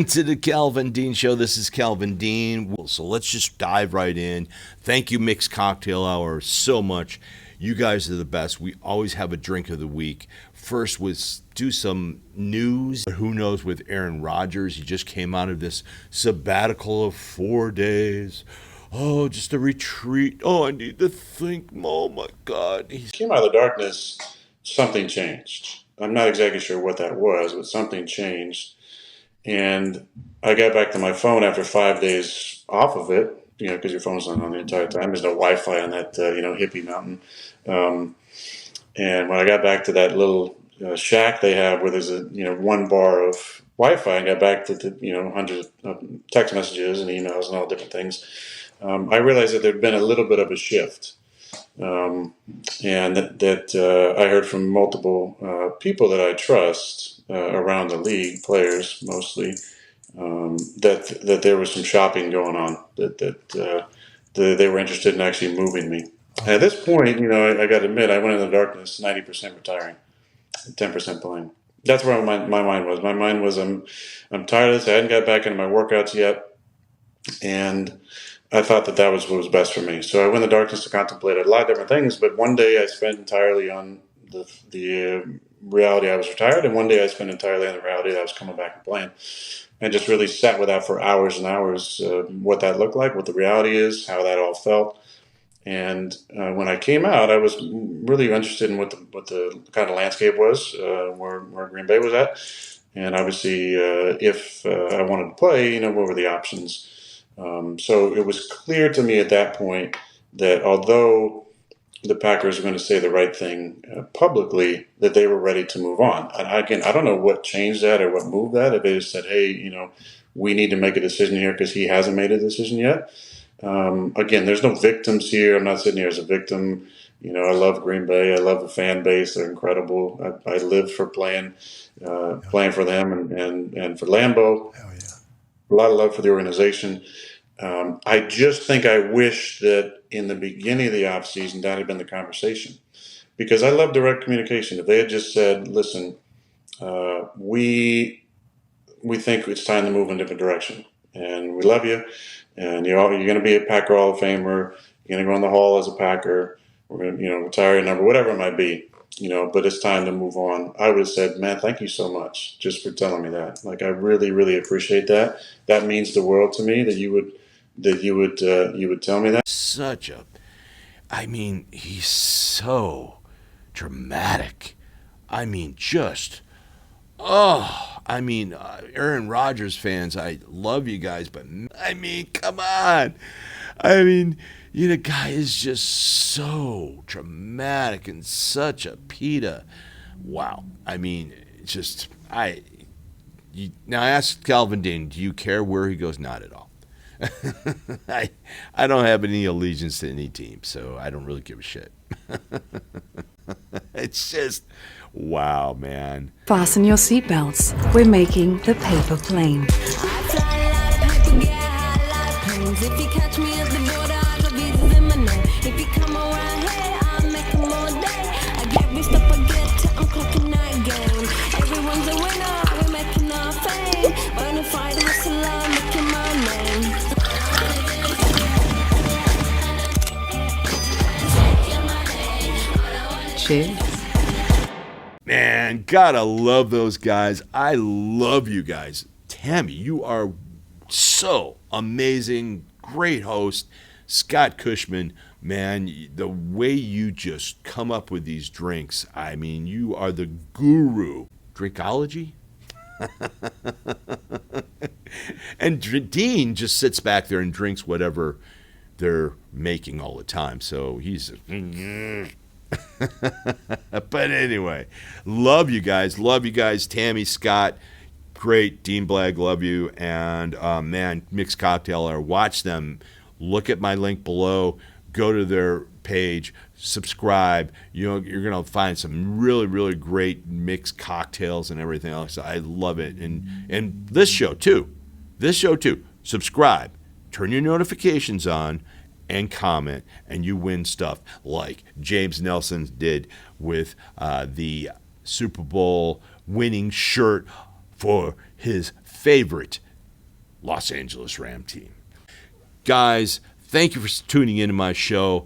Welcome to the Calvin Dean Show. This is Calvin Dean. So let's just dive right in. Thank you, Mixed Cocktail Hour, so much. You guys are the best. We always have a drink of the week. First was do some news. Who knows with Aaron Rodgers? He just came out of this sabbatical of 4 days. Oh, just a retreat. Oh, I need to think. Oh, my God. He came out of the darkness. Something changed. I'm not exactly sure what that was, but something changed. And I got back to my phone after 5 days off of it, because your phone's not on the entire time. There's no Wi-Fi on that, hippie mountain. And when I got back to that little shack they have where there's one bar of Wi-Fi, and got back to the, hundreds of text messages and emails and all different things, I realized that there'd been a little bit of a shift. And that I heard from multiple people that I trust around the league, players mostly, that there was some shopping going on, that they were interested in actually moving me. And at this point, I got to admit, I went in the darkness, 90% retiring, 10% playing. That's where my mind was. My mind was, I'm tired of this. I hadn't got back into my workouts yet, and I thought that was what was best for me. So I went in the darkness to contemplate a lot of different things, but one day I spent entirely on the reality I was retired, and one day I spent entirely on the reality that I was coming back and playing, and just really sat with that for hours and hours, what that looked like, what the reality is, how that all felt. And when I came out, I was really interested in what the kind of landscape was, where Green Bay was at, and obviously if I wanted to play, what were the options. So it was clear to me at that point that although the Packers were going to say the right thing publicly, that they were ready to move on. And again, I don't know what changed that or what moved that. If they just said, hey, we need to make a decision here because he hasn't made a decision yet. Again, there's no victims here. I'm not sitting here as a victim. I love Green Bay. I love the fan base. They're incredible. I lived for playing for them and for Lambeau. Hell yeah. A lot of love for the organization. I just think I wish that in the beginning of the offseason that had been the conversation, because I love direct communication. If they had just said, listen, we think it's time to move in a different direction, and we love you, and you're going to be a Packer Hall of Famer, you're going to go in the Hall as a Packer, we're going to retire your number, whatever it might be, but it's time to move on. I would have said, man, thank you so much just for telling me that. Like, I really, really appreciate that. That means the world to me that you would tell me that. He's so dramatic. Aaron Rodgers fans, I love you guys, but come on. The guy is just so dramatic and such a PETA. Wow. Now I asked Calvin Dean, do you care where he goes? Not at all. I don't have any allegiance to any team, so I don't really give a shit. It's just, wow, man. Fasten your seatbelts. We're making the paper plane. If you catch me at the border, I got visas in my name. If you come around here, I'll make them all day. I get reached up, I get to, I'm clocking that game. Everyone's a winner, we're making our fame. Burning fire, whistle, I'm making my name. Cheers. Man, gotta love those guys. I love you guys. Tammy, you are so amazing. Great host. Scott Cushman, man, the way you just come up with these drinks, you are the guru. Drinkology? And Dean just sits back there and drinks whatever they're making all the time. So he's... But anyway, love you guys. Tammy, Scott, great. Dean Blagg, love you. And man, Mixed Cocktail Hour, watch them. Look at my link below. Go to their page. Subscribe. You're going to find some really, really great mixed cocktails and everything else. I love it. And this show too. Subscribe. Turn your notifications on. And comment, and you win stuff like James Nelson did with the Super Bowl winning shirt for his favorite Los Angeles Ram team. Guys, thank you for tuning into my show.